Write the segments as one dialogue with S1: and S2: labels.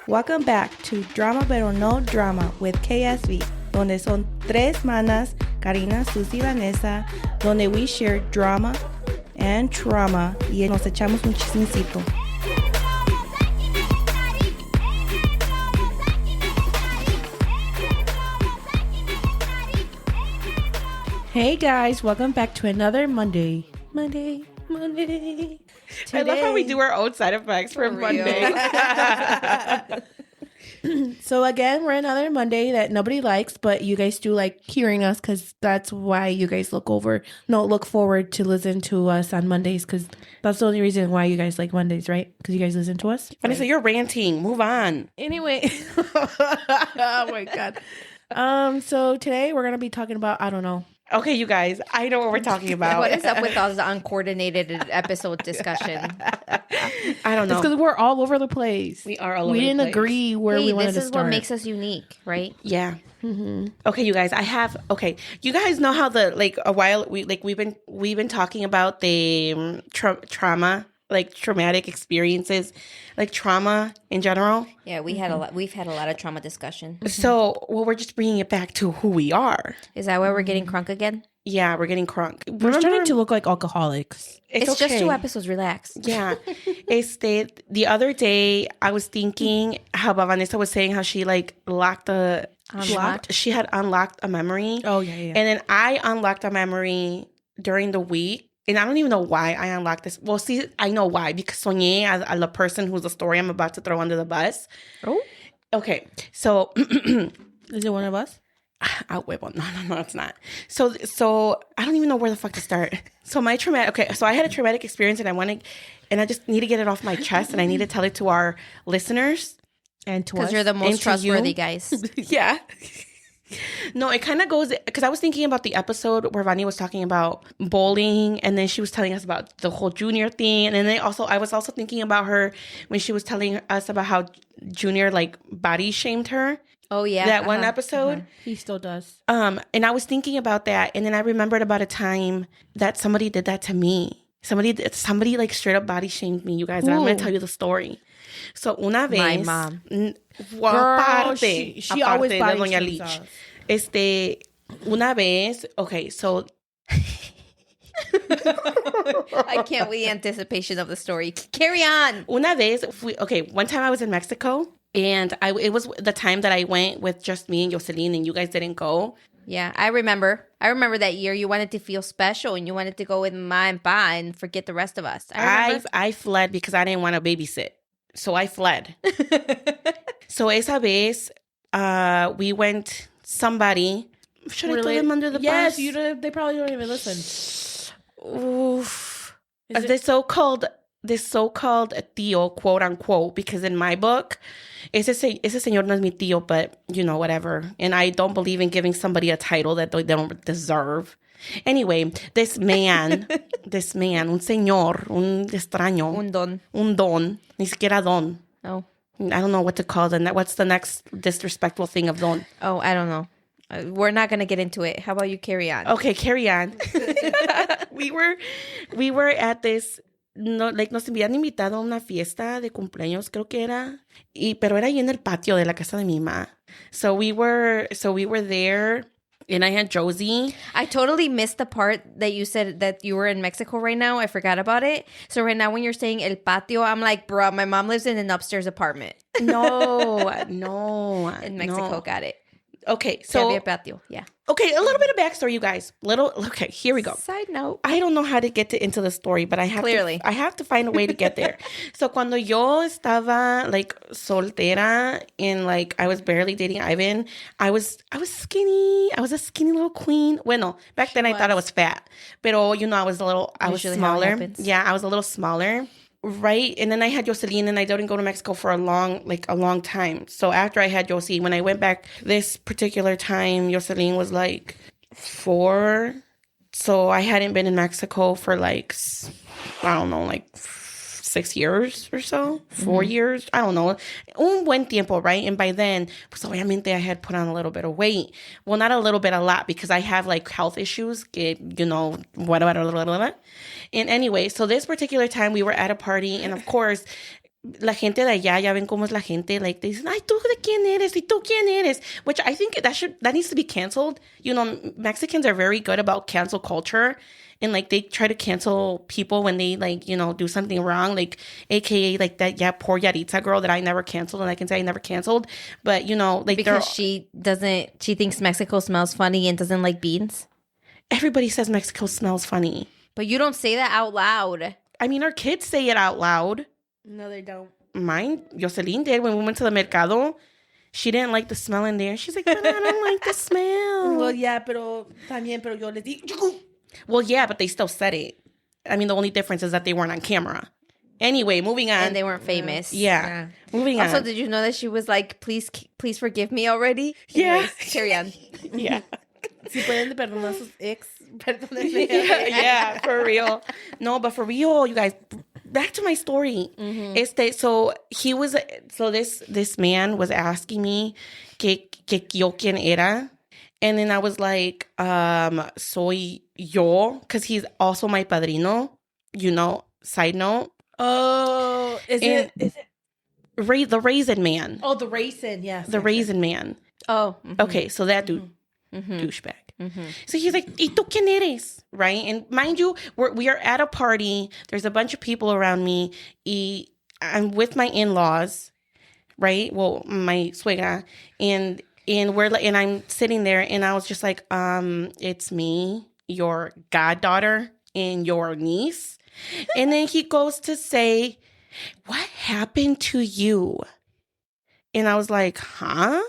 S1: Welcome back to Drama Pero No Drama with KSV, donde son tres manas, Karina, Susie, Vanessa, donde we share drama and trauma y nos echamos un chismecito. Hey guys, welcome back to another Monday. Today.
S2: I love how we do our own side effects for Monday.
S1: So again, we're another Monday that nobody likes, but you guys do like hearing us because that's why you guys look forward to listen to us on Mondays, because that's the only reason why you guys like Mondays, right? Because you guys listen to us.
S2: Vanessa, right? You're ranting. Move on.
S1: Anyway. Oh my God. So today we're going to be talking about, I don't know.
S2: Okay, you guys, I know what we're talking about.
S3: What is up with all the uncoordinated episode discussion?
S2: I don't know.
S1: It's because we're all over the place.
S2: We are all over the place.
S1: We didn't agree where we wanted to start.
S3: This is what makes us unique, right?
S2: Yeah.
S1: Mm-hmm.
S2: Okay, you guys, you guys know how we've been talking about the trauma, like traumatic experiences, like trauma in general.
S3: Yeah, we've had a lot of trauma discussion.
S2: So, we're just bringing it back to who we are.
S3: Is that why we're getting crunk again?
S2: Yeah, we're getting crunk.
S1: We're starting to look like alcoholics.
S3: It's okay. Just 2 episodes. Relax.
S2: Yeah. The other day, I was thinking how Vanessa was saying how she like she had unlocked a memory.
S1: Oh, yeah.
S2: And then I unlocked a memory during the week. And I don't even know why I unlocked this. Well, see, I know why. Because soñé a la person who's the story I'm about to throw under the bus.
S1: Oh.
S2: Okay. So.
S1: Is it one of us?
S2: No, it's not. So I don't even know where the fuck to start. So I had a traumatic experience and I just need to get it off my chest and I need to tell it to our listeners.
S1: And to us.
S3: Because you're the most trustworthy guys.
S2: Yeah. No, it kind of goes, because I was thinking about the episode where Vani was talking about bowling, and then she was telling us about the whole Junior thing, and then I was also thinking about her when she was telling us about how Junior like body shamed her.
S3: Oh yeah,
S2: that one episode.
S1: He still does.
S2: And I was thinking about that, and then I remembered about a time that somebody did that to me. Somebody like straight up body shamed me, you guys. And I'm going to tell you the story. So una vez,
S3: my mom.
S2: Girl,
S1: she always body shames us.
S2: Una vez, okay, so
S3: I can't wait anticipation of the story. Carry on.
S2: Una vez, one time I was in Mexico, and it was the time that I went with just me and Jocelyn, and you guys didn't go.
S3: Yeah, I remember that year you wanted to feel special and you wanted to go with Ma and Pa and forget the rest of us.
S2: I fled because I didn't want to babysit. So I fled. So esa vez, we went, somebody, should I throw them under the bus?
S1: Yes, they probably don't even listen.
S2: Oof. This so-called tío, quote unquote, because in my book, ese señor no es mi tío, but, whatever. And I don't believe in giving somebody a title that they don't deserve. Anyway, this man, un señor, un extraño. Un don. Ni siquiera don.
S3: Oh.
S2: I don't know what to call them. What's the next disrespectful thing of don?
S3: Oh, I don't know. We're not going to get into it. How about you carry on?
S2: Okay, carry on. We were at this, nos habían invitado a una fiesta de cumpleaños, creo que era, pero era ahí en el patio de la casa de mi mamá. So we were there. And I had Josie.
S3: I totally missed the part that you said that you were in Mexico right now. I forgot about it. So right now when you're saying El Patio, I'm like, bro, my mom lives in an upstairs apartment.
S2: No.
S3: In Mexico,
S2: no.
S3: Got it.
S2: Okay, so...
S3: Yeah, patio, yeah.
S2: Okay, a little bit of backstory, you guys. Okay, here we go.
S3: Side note.
S2: I don't know how to get into the story, but I have to find a way to get there. So cuando yo estaba like soltera and like I was barely dating Ivan, I was skinny. I was a skinny little queen. Bueno, back then I thought I was fat, pero I was smaller. Yeah, I was a little smaller. Right. And then I had Jocelyn and I didn't go to Mexico for a long time. So after I had Josie, when I went back this particular time, Jocelyn was like 4. So I hadn't been in Mexico for like, I don't know, like 6 years or so, 4 years. I don't know. Un buen tiempo, right? And by then, pues obviamente I had put on a little bit of weight. Well, not a little bit, a lot, because I have like health issues, you know, whatever. And anyway, so this particular time we were at a party, and of course, la gente de allá, ya ven cómo es la gente, like, they dicen, ay, ¿tú de quién eres? ¿Y tú quién eres? Which I think that needs to be canceled. You know, Mexicans are very good about cancel culture. And, like, they try to cancel people when they, like, you know, do something wrong. Like, AKA, like, that, yeah, poor Yaritza girl that I never canceled. And I can say I never canceled. But, you know, like,
S3: because she thinks Mexico smells funny and doesn't like beans.
S2: Everybody says Mexico smells funny.
S3: But you don't say that out loud.
S2: I mean, our kids say it out loud.
S1: No, they don't.
S2: Mine, Jocelyn did when we went to the mercado. She didn't like the smell in there. She's like, but I don't like the smell.
S1: Well, yeah, pero yo les digo.
S2: Well, yeah, but they still said it. I mean, the only difference is that they weren't on camera. Anyway, moving on.
S3: And they weren't famous.
S2: Yeah. Moving on.
S3: Also, did you know that she was like, please forgive me already?
S2: Yeah.
S3: Anyways, carry on.
S2: Yeah.
S1: Si pueden perdonar sus ex, perdónenme.
S2: Yeah, for real. No, but for real, you guys, back to my story. So this man was asking me que yo quién era. And then I was like, soy yo, because he's also my padrino, you know, side note.
S1: Oh, is it
S2: the raisin man.
S1: Oh, the raisin, yes.
S2: The raisin man.
S3: Oh.
S2: Okay, so that dude, douchebag. So he's like, ¿Y tú quién eres? Right? And mind you, we are at a party. There's a bunch of people around me. I'm with my in-laws, right? Well, my suegra. And I'm sitting there, and I was just like, it's me, your goddaughter, and your niece. And then he goes to say, what happened to you? And I was like, huh?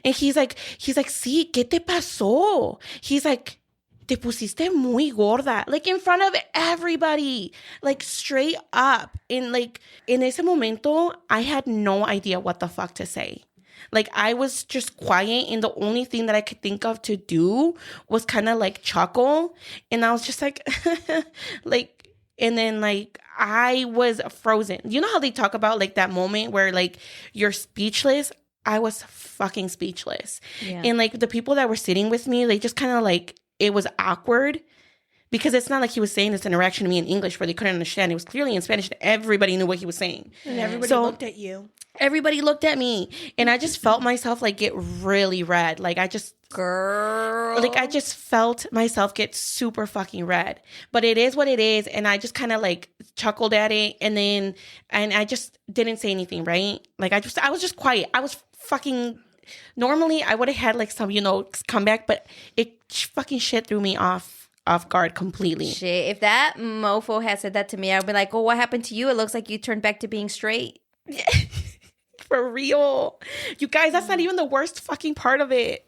S2: And he's like, sí, ¿qué te pasó? He's like, te pusiste muy gorda. Like, in front of everybody. Like, straight up. And, like, in ese momento, I had no idea what the fuck to say. Like, I was just quiet, and the only thing that I could think of to do was kind of, like, chuckle. And I was just like, like, and then, like, I was frozen. You know how they talk about, like, that moment where, like, you're speechless? I was fucking speechless. Yeah. And, like, the people that were sitting with me, they just kind of, like, it was awkward. Because it's not like he was saying this interaction to me in English where they couldn't understand. It was clearly in Spanish, and everybody knew what he was saying.
S1: And everybody looked at you.
S2: Everybody looked at me. And I just felt myself, like, get really red. Like, I just felt myself get super fucking red. But it is what it is. And I just kind of, like, chuckled at it. And I just didn't say anything, right? Like, I was just quiet. I was fucking... Normally, I would have had, like, some, you know, comeback. But it fucking shit threw me off guard completely.
S3: Shit, if that mofo had said that to me, I'd be like, oh, what happened to you? It looks like you turned back to being straight.
S2: For real. You guys, that's not even the worst fucking part of it.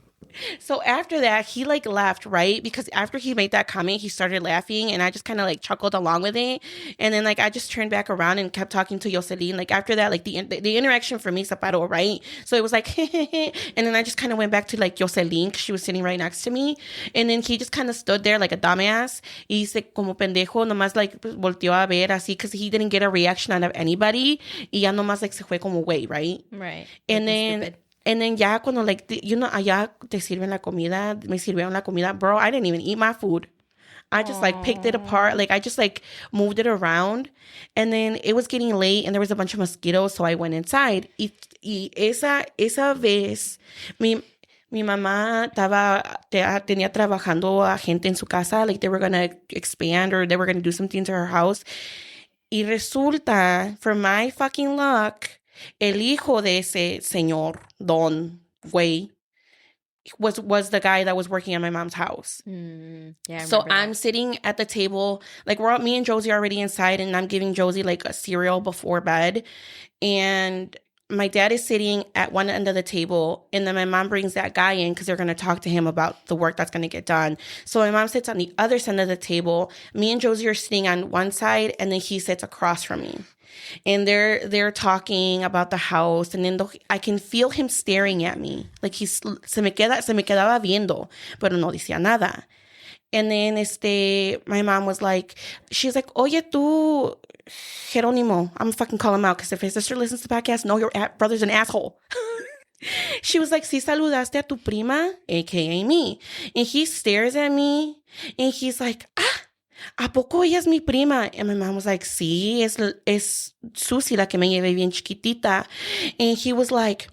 S2: So after that, he, like, laughed, right? Because after he made that comment, he started laughing, and I just kind of, like, chuckled along with it. And then, like, I just turned back around and kept talking to Jocelyn. Like, after that, like, the interaction for me se paró, right? So it was like, and then I just kind of went back to, like, Jocelyn, because she was sitting right next to me. And then he just kind of stood there like a dumbass. Y se como pendejo, nomás, like, volteó a ver así, because he didn't get a reaction out of anybody. Y ya nomás, like, se fue como güey, right?
S3: Right.
S2: And then... Stupid. And then ya cuando, like, you know, allá te sirven la comida, me sirvieron la comida. Bro, I didn't even eat my food. I just, like, picked it apart. Like, I just, like, moved it around. And then it was getting late, and there was a bunch of mosquitoes, so I went inside. Y esa vez, mi mamá tenía trabajando a gente en su casa. Like, they were going to expand, or they were going to do something to her house. Y resulta, for my fucking luck... El hijo de ese señor, Don Güey, was the guy that was working at my mom's house.
S3: Yeah.
S2: So I'm sitting at the table, like, me and Josie are already inside, and I'm giving Josie, like, a cereal before bed. And my dad is sitting at one end of the table, and then my mom brings that guy in because they're going to talk to him about the work that's going to get done. So my mom sits on the other side of the table. Me and Josie are sitting on one side, and then he sits across from me. And they're talking about the house, and then I can feel him staring at me. Like, se me quedaba viendo, pero no decía nada. And then my mom was like, she's like, oye, tú, Jerónimo. I'm fucking calling him out because if his sister listens to the podcast, no, your brother's an asshole. She was like, si saludaste a tu prima, aka me. And he stares at me and he's like, ¿a poco ella es mi prima? And my mom was like, sí, es Susi la que me llevé bien chiquitita. And he was like,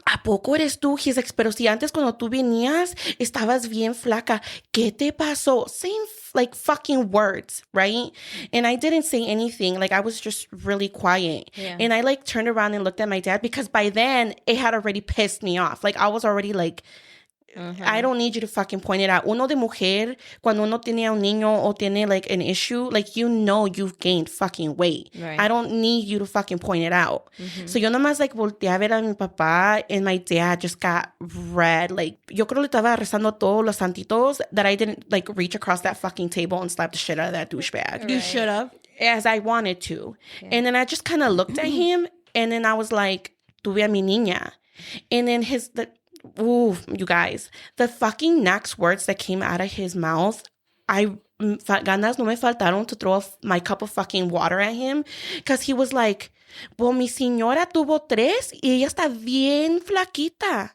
S2: ¿a poco eres tú? He's like, pero si antes cuando tú venías estabas bien flaca, ¿qué te pasó? Same like fucking words, right? And I didn't say anything. Like I was just really quiet.
S3: Yeah.
S2: And I like turned around and looked at my dad because by then it had already pissed me off. Like I was already like, I don't need you to fucking point it out. Uno de mujer, cuando uno tiene un niño o tiene like an issue, like you know you've gained fucking weight.
S3: Right.
S2: I don't need you to fucking point it out. So yo nomás like volteé a ver a mi papá and my dad just got red. Like yo creo le estaba rezando todos los santitos that I didn't like reach across that fucking table and slap the shit out of that douchebag.
S1: You should have.
S2: As I wanted to. Yeah. And then I just kind of looked at him and then I was like, tuve a mi niña. And then ooh, you guys, the fucking next words that came out of his mouth, ganas no me faltaron to throw my cup of fucking water at him because he was like, well, mi señora tuvo 3 y ella está bien flaquita.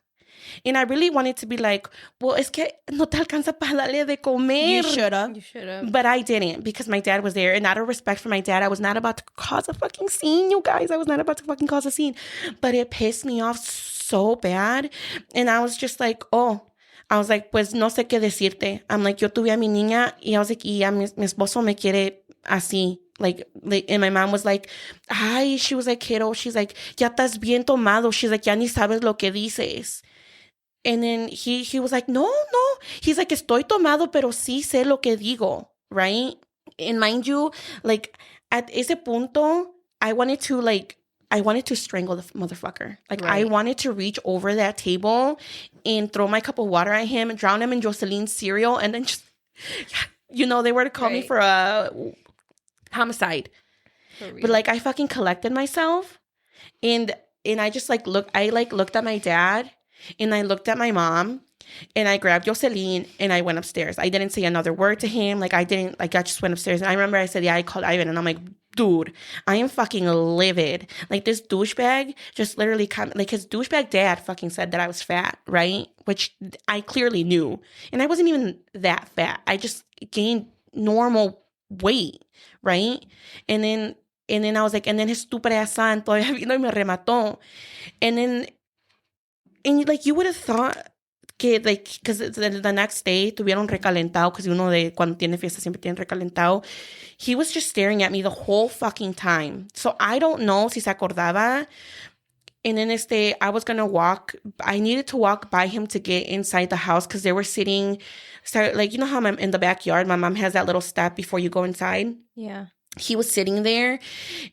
S2: And I really wanted to be like, well, es que no te alcanza para darle de comer.
S1: You should have.
S3: You should have.
S2: But I didn't because my dad was there. And out of respect for my dad, I was not about to cause a fucking scene, you guys. I was not about to fucking cause a scene. But it pissed me off so bad. And I was just like, I was like, pues no sé qué decirte. I'm like, yo tuve a mi niña y I was like, y a mi esposo me quiere así. Like, and my mom was like, ay, she was like, kiddo, she's like, ya estás bien tomado. She's like, ya ni sabes lo que dices. And then he was like, no. He's like, estoy tomado, pero sí sé lo que digo, right? And mind you, like, at ese punto, I wanted to strangle the motherfucker. Like,
S3: Right.
S2: I wanted to reach over that table and throw my cup of water at him and drown him in Joceline's cereal and then just, they were to call me
S3: Right.
S2: for a homicide. But, like, I fucking collected myself and I just, like, looked at my dad and I looked at my mom and I grabbed Jocelyn and I went upstairs. I didn't say another word to him. I just went upstairs. And I remember I said, yeah, I called Ivan. And I'm like, dude, I am fucking livid. Like, this douchebag just literally his douchebag dad fucking said that I was fat, right? Which I clearly knew. And I wasn't even that fat. I just gained normal weight, right? And then I was like, and then his stupid ass son todavía vino y me remató. And like, you would have thought que, like, because the next day tuvieron recalentado, because uno de cuando tiene fiesta siempre tiene recalentado. He was just staring at me the whole fucking time. So I don't know si se acordaba. And then I needed to walk by him to get inside the house because they were sitting, like, you know how in the backyard, my mom has that little step before you go inside?
S3: Yeah.
S2: He was sitting there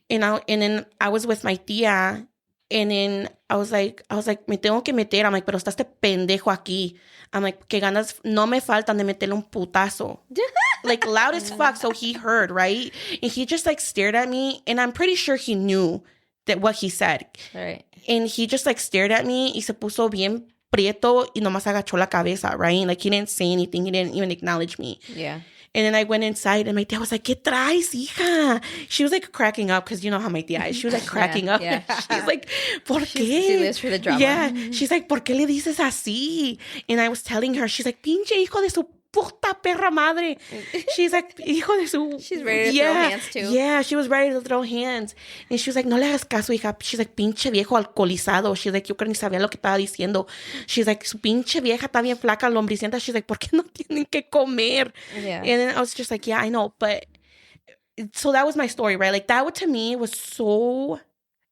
S2: and then I was with my tía. And then I was like, me tengo que meter. I'm like, pero está este pendejo aquí. I'm like, que ganas no me faltan de meterle un putazo. Like, loud as fuck. So he heard, right? And he just like stared at me. And I'm pretty sure he knew that what he said.
S3: Right.
S2: And he just like stared at me y se puso bien prieto y nomás agachó la cabeza, right? Like, he didn't say anything. He didn't even acknowledge me.
S3: Yeah.
S2: And then I went inside and my tía was like, ¿qué traes, hija? She was like cracking up because you know how my tía is. She was like cracking up.
S3: Yeah.
S2: She's like, ¿por qué?
S3: She lives for the drama.
S2: Yeah. She's like, ¿por qué le dices así? And I was telling her, she's like, pinche hijo de su puta perra madre. She's like, hijo de su...
S3: She's ready to throw hands too.
S2: Yeah, she was ready to throw hands. And she was like, no le hagas caso, hija. She's like, pinche viejo alcoholizado. She's like, yo creo ni sabía lo que estaba diciendo. She's like, su pinche vieja está bien flaca, lombricienta. She's like, ¿por qué no tienen que comer?
S3: Yeah.
S2: And then I was just like, yeah, I know. But so that was my story, right? Like, that to me was so...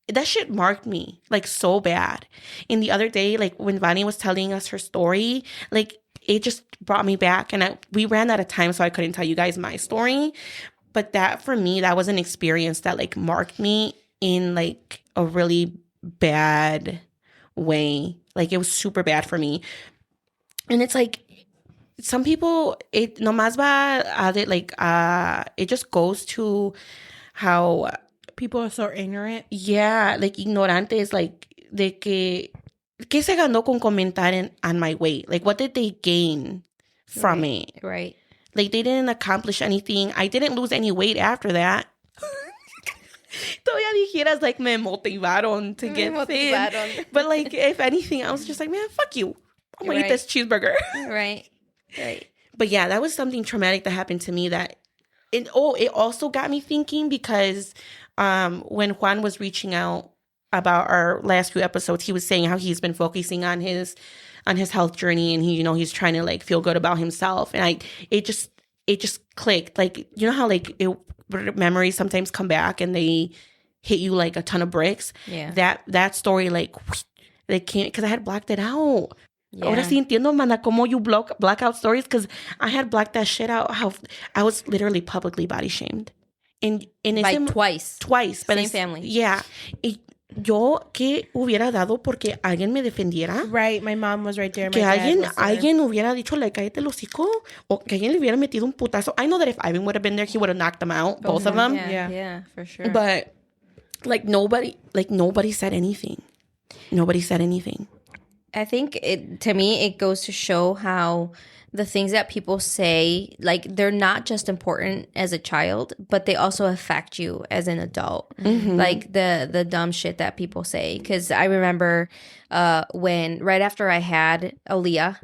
S2: That shit marked me, like, so bad. And the other day, like, when Vani was telling us her story, like, it just brought me back. And we ran out of time, so I couldn't tell you guys my story. But that, for me, that was an experience that, like, marked me in, like, a really bad way. Like, it was super bad for me. And it's, like, some people, it nomás va a, like, it just goes to how...
S1: People are so ignorant.
S2: Yeah, like, ignorantes, like, de que... ¿Qué se ganó con comentar on my weight? Like, what did they gain from it?
S3: Right.
S2: Like, they didn't accomplish anything. I didn't lose any weight after that. Todavía dijeras, like, me motivaron to get thin. But, like, if anything, I was just like, man, fuck you. I'm going to eat this cheeseburger.
S3: Right.
S2: But, yeah, that was something traumatic that happened to me that... it also got me thinking because when Juan was reaching out about our last few episodes, he was saying how he's been focusing on his health journey, and he's trying to like feel good about himself. And it just clicked. Like, you know how like memories sometimes come back and they hit you like a ton of bricks.
S3: Yeah.
S2: That story like they came because I had blacked it out.
S3: Yeah.
S2: Ahora sí entiendo, mana, como you black out stories, because I had blacked that shit out. How I was literally publicly body shamed. And
S3: like twice.
S2: Same
S3: family.
S2: Yeah. Yo, ¿qué hubiera dado porque alguien me defendiera?
S1: Right, my mom was right there.
S2: Que alguien hubiera dicho, like, cállate el hocico, o que alguien le hubiera metido un putazo. I know that if Ivan would have been there, he would have knocked them out, both of them.
S3: Yeah, for sure.
S2: But, like, nobody said anything. Nobody said anything.
S3: I think to me, it goes to show how the things that people say, like, they're not just important as a child, but they also affect you as an adult. Mm-hmm. Like the dumb shit that people say. Because I remember when right after I had Aaliyah,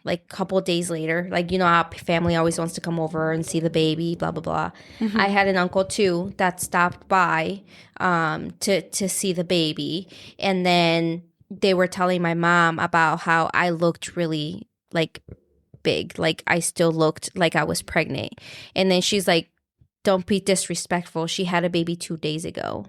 S3: like a couple of days later, like, you know how family always wants to come over and see the baby, blah blah blah. Mm-hmm. I had an uncle too that stopped by to see the baby, and then they were telling my mom about how I looked really like big, like I still looked like I was pregnant. And then she's like, don't be disrespectful, she had a baby 2 days ago.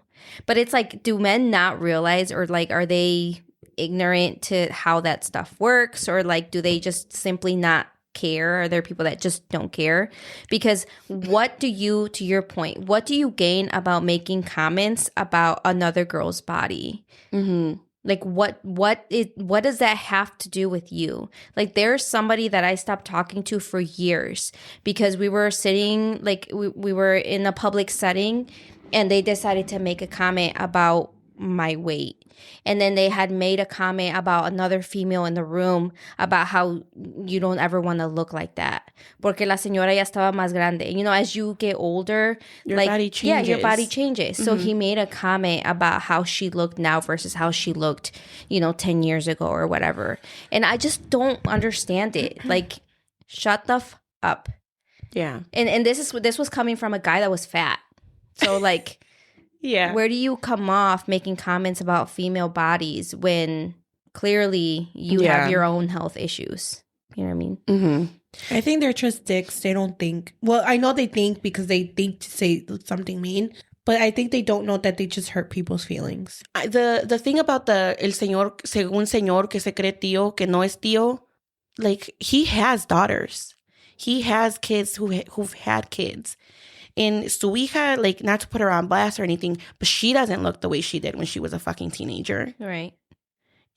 S3: But it's like, do men not realize, or like, are they ignorant to how that stuff works, or like, do they just simply not care? Are there people that just don't care? Because what do you, to your point, what do you gain about making comments about another girl's body? Mm-hmm. Like, what does that have to do with you? Like, there's somebody that I stopped talking to for years because we were sitting, like, we were in a public setting, and they decided to make a comment about my weight. And then they had made a comment about another female in the room about how you don't ever want to look like that. Porque la señora ya estaba más grande. You know, as you get older,
S2: your body changes.
S3: Yeah, your body changes. Mm-hmm. So he made a comment about how she looked now versus how she looked, 10 years ago or whatever. And I just don't understand it. Like, shut the up.
S2: Yeah.
S3: And this was coming from a guy that was fat. So like...
S2: Yeah.
S3: Where do you come off making comments about female bodies when clearly you have your own health issues? You know what I mean?
S2: Mm-hmm.
S1: I think they're just dicks. They don't think. Well, I know they think because they think to say something mean, but I think they don't know that they just hurt people's feelings.
S2: The thing about el señor, según señor que se cree tío, que no es tío, like, he has daughters. He has kids who've had kids. And su hija, like, not to put her on blast or anything, but she doesn't look the way she did when she was a fucking teenager.
S3: Right.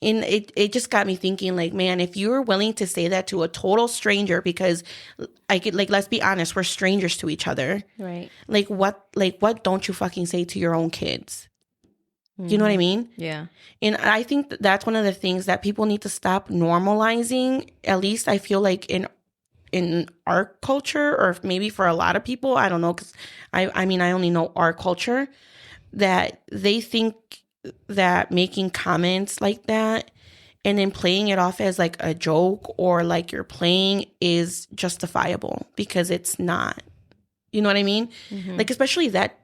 S2: And it just got me thinking, like, man, if you're willing to say that to a total stranger, because, let's be honest, we're strangers to each other.
S3: Right.
S2: Like, what don't you fucking say to your own kids? Mm-hmm. You know what I mean?
S3: Yeah.
S2: And I think that's one of the things that people need to stop normalizing. At least I feel like in our culture, or maybe for a lot of people, I don't know, because I mean, I only know our culture, that they think that making comments like that and then playing it off as like a joke or like you're playing is justifiable, because it's not. You know what I mean? Mm-hmm. Like, especially that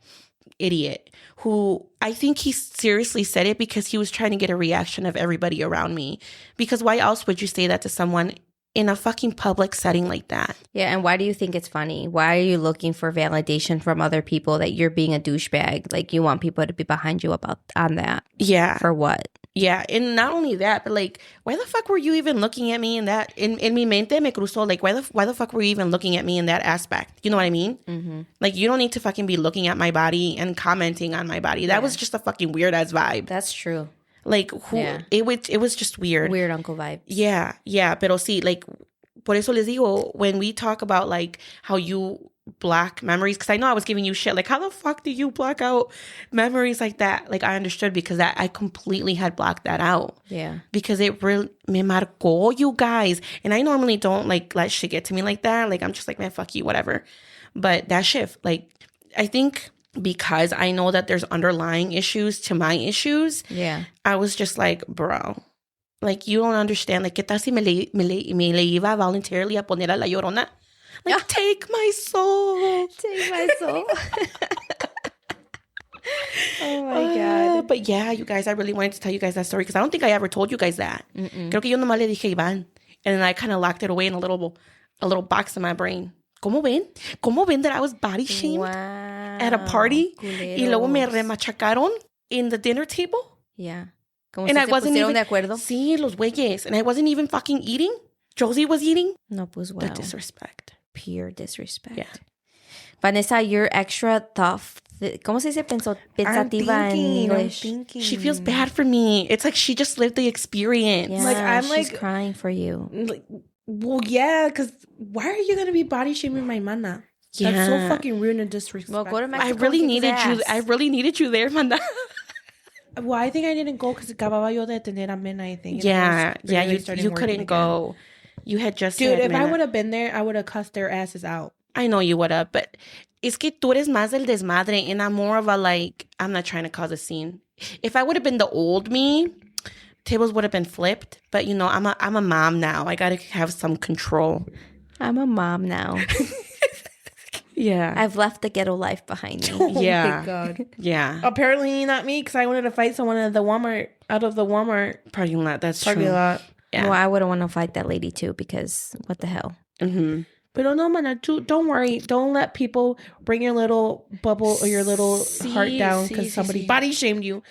S2: idiot who, I think he seriously said it because he was trying to get a reaction of everybody around me. Because why else would you say that to someone in a fucking public setting like that?
S3: Yeah, and why do you think it's funny? Why are you looking for validation from other people that you're being a douchebag? Like, you want people to be behind you on that.
S2: Yeah.
S3: For what?
S2: Yeah, and not only that, but like, why the fuck were you even looking at me in that? In mi mente me cruzó, like, why the fuck were you even looking at me in that aspect? You know what I mean? Mm-hmm. Like, you don't need to fucking be looking at my body and commenting on my body. That was just a fucking weird ass vibe.
S3: That's true.
S2: Like, it was just weird.
S3: Weird uncle vibes.
S2: Yeah. Pero sí, like, por eso les digo, when we talk about, like, how you block memories, because I know I was giving you shit. Like, how the fuck do you block out memories like that? Like, I understood because I completely had blocked that out.
S3: Yeah.
S2: Because it really me marcó, you guys. And I normally don't like let shit get to me like that. Like, I'm just like, man, fuck you, whatever. But that shit, like, I think because I know that there's underlying issues to my issues,
S3: Yeah.
S2: I was just like, bro, like, you don't understand. Like, ¿qué tal si me le iba voluntarily a poner a la llorona? Like, take my soul.
S3: Take my soul. Oh my God.
S2: But yeah, you guys, I really wanted to tell you guys that story because I don't think I ever told you guys that. Creo que yo nomás le dije a Iván. And then I kind of locked it away in a little box in my brain. ¿Cómo ven? ¿Cómo ven that I was body shamed at a party?
S3: Culeros.
S2: Y luego me remachacaron in the dinner table?
S3: Yeah. Como
S2: And
S3: si
S2: I
S3: se
S2: wasn't
S3: pusieron
S2: even...
S3: de acuerdo.
S2: Sí, los güeyes. And I wasn't even fucking eating. Josie was eating.
S3: No, pues wow.
S2: The disrespect.
S3: Pure disrespect.
S2: Yeah.
S3: Vanessa, you're extra tough. ¿Cómo se dice pensativa in English?
S2: She feels bad for me. It's like she just lived the experience.
S3: Yeah,
S1: Like, I'm
S3: she's
S1: like-
S3: crying for you.
S1: Like, well, yeah, because why are you going to be body shaming my mana? That's so fucking rude and disrespectful.
S3: Well, go to Mexico.
S2: I really
S3: and kick his
S2: needed you.
S3: ass.
S2: I really needed you there, Manda.
S1: Well, I think I didn't go because acababa yo de atender a Mena, I think.
S2: Yeah,
S1: And I was really starting
S2: you
S1: working
S2: couldn't
S1: again.
S2: go. You had just
S1: Dude,
S2: said,
S1: if I
S2: "Mena."
S1: would have been there, I would have cussed their asses out.
S2: I know you would have, but es que tú eres más del desmadre, and I'm more of a like, I'm not trying to cause a scene. If I would have been the old me, tables would have been flipped. But you know, I'm a mom now. I gotta have some control.
S3: I'm a mom now.
S2: Yeah,
S3: I've left the ghetto life behind me.
S2: yeah,
S1: Oh my God.
S2: yeah.
S1: Apparently not me because I wanted to fight someone at the Walmart, out of the Walmart
S2: Parking lot. That's
S1: parking
S2: true.
S1: lot.
S2: Yeah.
S3: Well, I wouldn't want to fight that lady too because what the hell?
S2: Mm-hmm.
S1: But no, man, don't worry. Don't let people bring your little bubble or your little heart down because somebody body shamed you.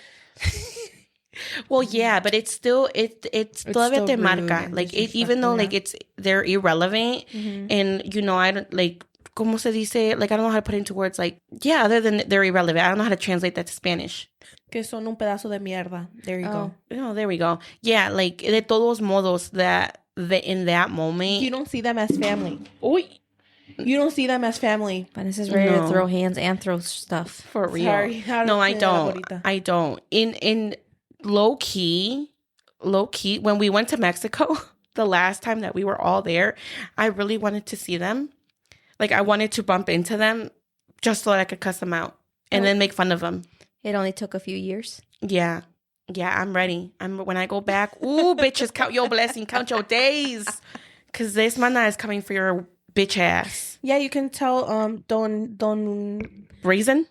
S2: Well, yeah, but it's still todavía
S1: still
S2: te
S1: rude
S2: marca.
S1: and
S2: Like even though like they're irrelevant, and you know I don't like como se dice, like I don't know how to put it into words. Like yeah, other than they're irrelevant, I don't know how to translate that to Spanish.
S1: Que son un pedazo de mierda. There you go.
S2: Oh, there we go. Yeah, like de todos modos in that moment,
S1: You don't see them as family. Uy. You don't see them as family.
S3: Vanessa's ready
S2: No.
S3: to throw hands and throw stuff.
S2: for real.
S1: Sorry.
S2: No, I don't. I don't. In low key, when we went to Mexico, the last time that we were all there, I really wanted to see them. Like, I wanted to bump into them just so that I could cuss them out and then make fun of them.
S3: It only took a few years.
S2: Yeah. Yeah, I'm ready. When I go back, ooh, bitches, count your blessing, count your days. Because this mana is coming for your bitch ass.
S1: Yeah, you can tell Don
S2: Raisin?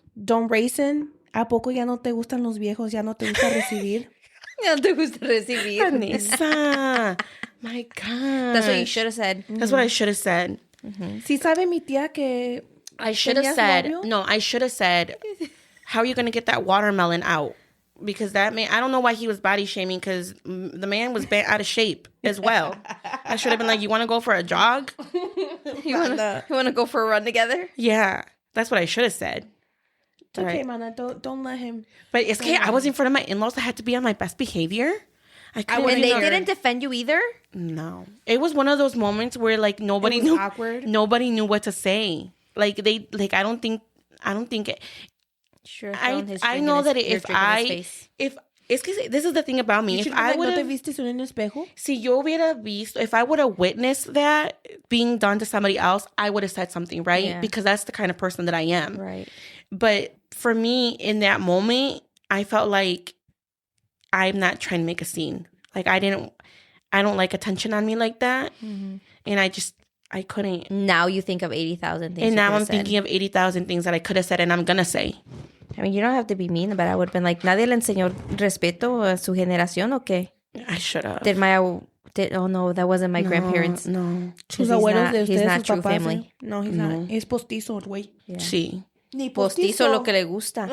S1: Raisin, ¿a poco ya no te gustan los viejos? ¿Ya no te gusta recibir?
S3: No te gusta recibir.
S2: Vanessa. My God.
S3: That's what you should have said.
S2: That's what I should have said.
S1: Sí sabe mi tía que
S2: I should have
S1: ¿Tenías
S2: said,
S1: novio?
S2: no, I should have said, how are you going to get that watermelon out? Because that man, I don't know why he was body shaming because the man was out of shape as well. I should have been like, you want to go for a jog?
S3: You want to go for a run together?
S2: Yeah, that's what I should have said.
S1: It's okay,
S2: Right.
S1: mana. Don't let him.
S2: But it's okay, I was in front of my in-laws. I had to be on my best behavior. I couldn't
S3: And
S2: be
S3: they
S2: on-
S3: didn't defend you either?
S2: No. It was one of those moments where like nobody
S1: It was
S2: knew
S1: awkward?
S2: Nobody knew what to say. Like I don't think it,
S3: Sure.
S2: I know that if it's because this is the thing about me. If I would
S1: ¿No te
S2: have,
S1: viste en un espejo?
S2: si yo hubiera visto, if I would have witnessed that being done to somebody else, I would have said something, right?
S3: Yeah.
S2: Because that's the kind of person that I am.
S3: Right.
S2: But for me, in that moment, I felt like I'm not trying to make a scene. Like I don't like attention on me like that, and I couldn't.
S3: Now you think of 80,000 things.
S2: And
S3: you
S2: now
S3: could've
S2: I'm
S3: said.
S2: thinking of 80,000 things that I could have said and I'm gonna say.
S3: I mean, you don't have to be mean, but I would have been like, ¿nadie le enseñó respeto a su generación o qué?
S2: I should have.
S3: Oh no, that wasn't my grandparents.
S2: No.
S1: Sus
S3: He's
S1: abuelos
S3: not-
S1: de
S3: he's
S1: ustedes,
S3: not
S1: sus
S3: true
S1: papás,
S3: family.
S1: ¿eh? No, he's not. Es postizo, el güey.
S3: Yeah.
S2: Sí.
S1: Ni
S3: Postizo lo que le gusta.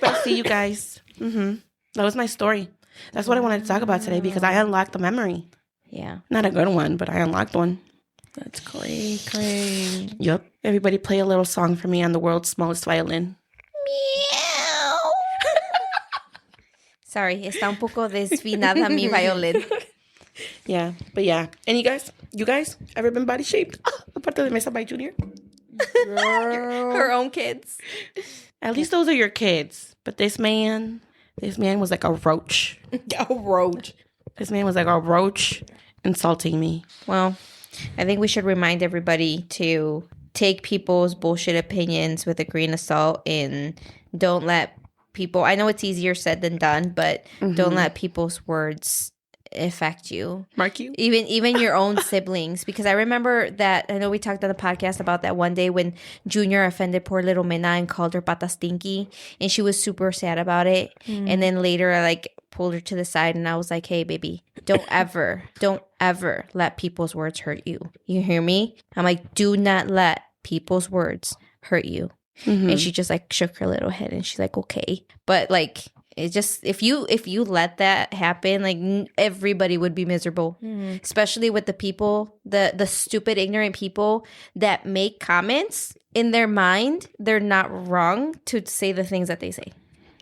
S2: But see you guys. That was my story. That's what I wanted to talk about today because I unlocked a memory.
S3: Yeah.
S2: Not a good one, but I unlocked one.
S1: That's cray.
S2: Yep. Everybody play a little song for me on the world's smallest violin.
S3: Sorry, está un poco desfinada mi violin.
S2: Yeah. But yeah. And you guys? You guys ever been body shaped? Aparte de Mesa by Junior.
S3: Her own kids.
S2: At least those are your kids. But this man was like a roach.
S1: A roach.
S2: This man was like a roach insulting me.
S3: Well, I think we should remind everybody to take people's bullshit opinions with a grain of salt and don't let people, I know it's easier said than done, but don't let people's words affect you.
S2: Mark you?
S3: Even your own siblings. Because I remember that, I know we talked on the podcast about that one day when Junior offended poor little Mena and called her pata stinky, and she was super sad about it. And then later I like pulled her to the side and I was like, hey baby, don't ever let people's words hurt you. You hear me? I'm like, do not let people's words hurt you. And she just like shook her little head and she's like, okay. But like, it just, if you let that happen, like everybody would be miserable, especially with the people, the stupid, ignorant people that make comments in their mind. They're not wrong to say the things that they say.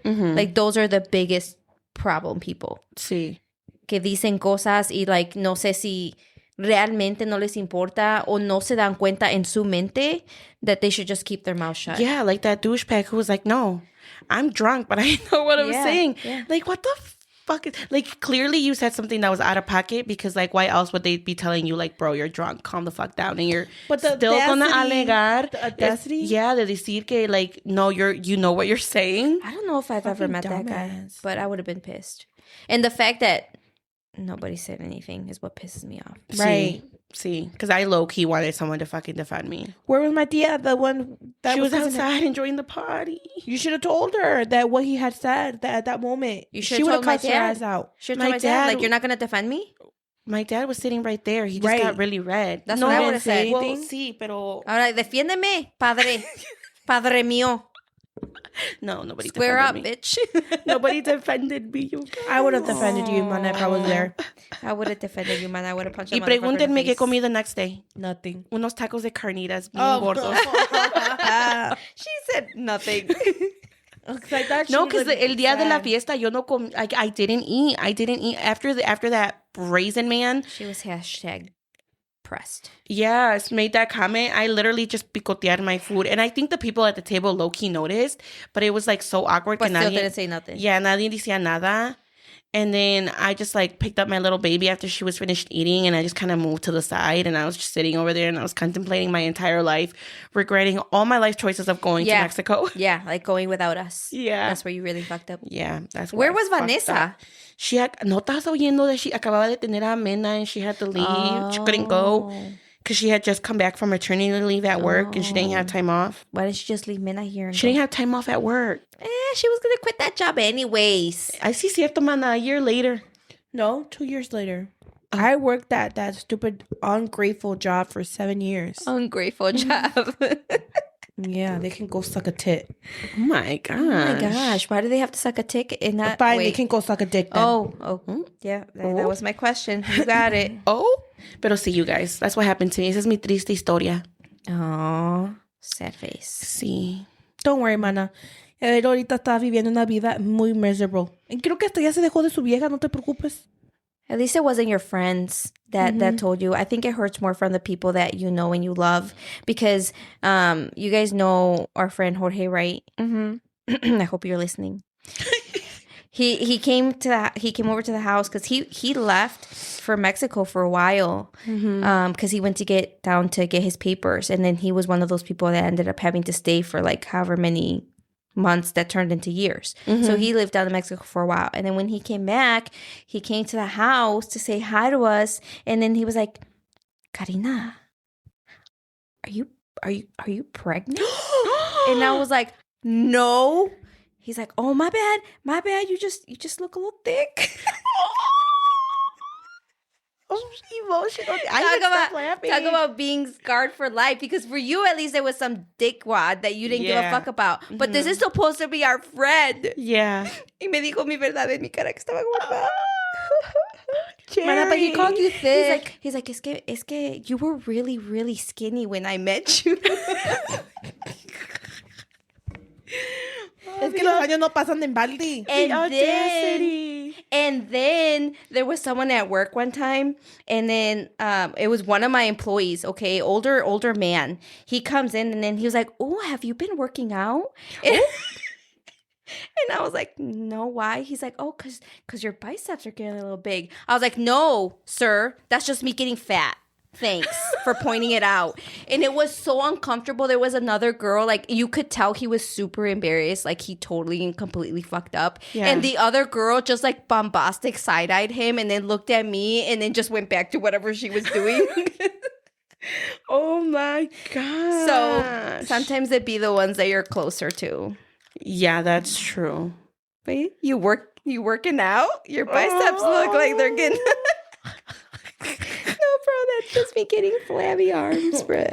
S3: Like those are the biggest problem people.
S2: Sí.
S3: Que dicen cosas y like no sé si realmente no les importa o no se dan cuenta en su mente that they should just keep their mouth shut.
S2: Yeah, like that douchebag who was like, no, I'm drunk, but I know what I was saying.
S3: Yeah.
S2: Like, what the fuck? Like, clearly you said something that was out of pocket because, like, why else would they be telling you, like, bro, you're drunk, calm the fuck down, and you're still gonna alegar.
S1: The audacity?
S2: Yeah, de decir que, like, no, you know what you're saying.
S3: I don't know if I've ever met that guy,
S1: dumbass.
S3: but I would have been pissed. And the fact that nobody said anything is what pisses me off.
S1: Right.
S2: See, because I low-key wanted someone to fucking defend me.
S1: Where was my tia? The one that
S2: She was
S1: listening?
S2: outside enjoying the party.
S1: You should have told her that what he had said that at that moment.
S3: You
S1: she
S3: should
S1: would
S3: have
S1: have
S3: told my
S1: cussed her
S3: dad.
S1: ass out.
S3: Should
S2: My
S3: tell my dad,
S2: dad-
S3: like, you're not going to defend me?
S2: My dad was sitting right there. He just
S1: Right.
S2: got really red.
S3: That's what I would have said.
S2: Well, sí, pero...
S3: Ahora, defiéndeme, padre. Padre mío.
S2: No, nobody
S3: Square up,
S2: defended me.
S3: bitch.
S2: Nobody defended me, you guys.
S1: I would have defended you, man, if I was there.
S3: I would have defended you, man. I would have punched
S2: Y
S3: that motherfucker in the
S2: pregúntenme qué
S3: face.
S2: comí the next day.
S1: Nothing.
S2: Unos tacos de carnitas bien
S1: Oh.
S2: gordos.
S3: She said nothing.
S2: No, because el día de la fiesta, yo no comí. I didn't eat. I didn't eat after that raisin man.
S3: She was hashtag pressed.
S2: Yes, made that comment. I literally just picoteared my food, and I think the people at the table low key noticed, but it was like so awkward.
S3: But
S2: que
S3: still
S2: nadie,
S3: didn't say nothing.
S2: Yeah, nadie decía nada. And then I just like picked up my little baby after she was finished eating, and I just kind of moved to the side, and I was just sitting over there, and I was contemplating my entire life, regretting all my life choices of going to Mexico.
S3: Yeah, like going without us.
S2: Yeah.
S3: That's where you really fucked up.
S2: Yeah, that's
S3: Where
S2: I
S3: was
S2: fucked
S3: Vanessa?
S2: up. She had, no estás oyendo that she acababa de tener a Mena and she had to leave. She couldn't go because she had just come back from maternity leave at work and she didn't have time off.
S3: Why didn't she just leave Mena here?
S2: She didn't have time off at work.
S3: She was gonna quit that job anyways.
S2: I see cierto, mana, a year later.
S1: No, 2 years later. I worked at that stupid ungrateful job for 7 years.
S3: Ungrateful job.
S1: Yeah, they can go suck a tit.
S2: Oh my gosh.
S3: Oh my gosh, why do they have to suck a tick in that
S1: Fine,
S3: way?
S1: they can go suck a dick then.
S3: Yeah, that was my question. You got it.
S2: Oh, pero sí, you guys. That's what happened to me. Esa es mi triste historia.
S3: Oh, sad face.
S2: Sí.
S1: Don't worry, mana. Él ahorita está viviendo una vida muy miserable. Y creo que hasta ya se dejó de su vieja, no te preocupes.
S3: At least it wasn't your friends that told you. I think it hurts more from the people that you know and you love, because you guys know our friend Jorge, right? Mm-hmm. I hope you're listening. He came over to the house because he left for Mexico for a while because he went to get his papers, and then he was one of those people that ended up having to stay for like however many months that turned into years. So he lived down in Mexico for a while, and then when he came back, he came to the house to say hi to us, and then he was like, "Karina, are you pregnant?" And I was like, "No." He's like, "Oh, my bad. You just look a little thick."
S2: Oh, emotional.
S3: Talk about being scarred for life, because for you at least there was some dickwad that you didn't give a fuck about. But this is supposed to be our friend.
S2: Yeah.
S3: Y me dijo mi verdad en mi cara que estaba gorda.
S1: Mana, but he called you thick.
S3: He's like, es que you were really, really skinny when I met you.
S1: Es que los años no pasan en balde.
S3: And then there was someone at work one time, and then it was one of my employees, okay, older man. He comes in, and then he was like, "Oh, have you been working out?" And I was like, "No, why?" He's like, "Oh, cause your biceps are getting a little big." I was like, "No, sir, that's just me getting fat. Thanks for pointing it out." And it was so uncomfortable. There was another girl, like you could tell he was super embarrassed, like he totally and completely fucked up.
S2: Yeah.
S3: And the other girl just like bombastic side-eyed him and then looked at me and then just went back to whatever she was doing.
S2: Oh my god.
S3: So sometimes it be the ones that you're closer to.
S2: Yeah, that's true.
S3: But you working out? Your biceps look like they're getting No, bro, that's just me getting flabby arms, bro.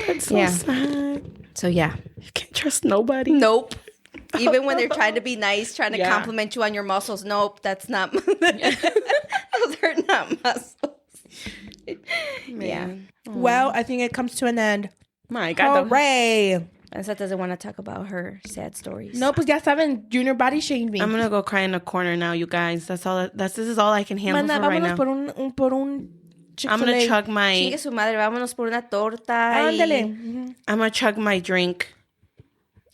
S2: That's so sad.
S3: So yeah.
S2: You can't trust nobody.
S3: Nope. Even when they're trying to be nice, trying to
S2: Yeah.
S3: compliment you on your muscles. Nope, that's not. Those are not muscles. Yeah.
S1: Well, I think it comes to an end.
S2: My God.
S1: Hooray!
S3: Elsa doesn't want to talk about her sad stories.
S1: No, pues ya saben, Junior body shamed me.
S2: I'm gonna go cry in a corner now, you guys. This is all I can handle
S1: Mana,
S2: for right
S1: vámonos
S2: now.
S1: por un
S2: I'm gonna
S1: Chick-fil-A.
S2: chug my
S3: Chingue su madre, vámonos por una torta.
S1: Ándale.
S2: I'm gonna chug my drink.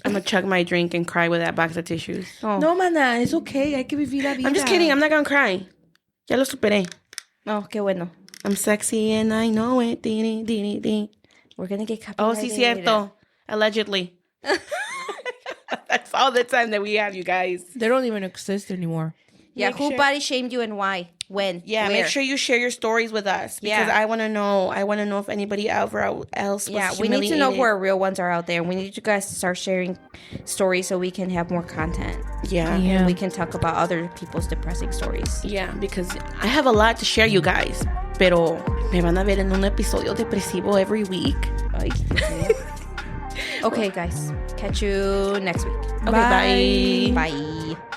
S2: I'm gonna chug my drink and cry with that box of tissues.
S3: Oh.
S1: No, mana, it's okay. Hay que vivir la vida.
S2: I'm just kidding. I'm not gonna cry. Ya lo superé.
S3: Oh, qué bueno.
S2: I'm sexy and I know it. Dee, dee, dee.
S3: We're gonna get
S2: Oh,
S3: copyrighted.
S2: sí, cierto. Allegedly. That's all the time that we have, you guys.
S1: They don't even exist anymore.
S3: Yeah,
S2: Make
S3: who
S2: sure-
S3: body shamed you and why? When?
S2: Yeah,
S3: Where?
S2: make sure you share your stories with us because
S3: Yeah.
S2: I want to know. I want to know if anybody else was
S3: Yeah, we need to know
S2: humiliated.
S3: where real ones are out there. We need you guys to start sharing stories so we can have more content.
S2: Yeah.
S1: Yeah.
S3: And we can talk about other people's depressing stories.
S2: Yeah, because I have a lot to share, you guys. Pero me van a ver en un episodio depresivo every week.
S3: Ay, Dios mío. Okay, guys. Catch you next week.
S2: Okay, bye.
S3: Bye.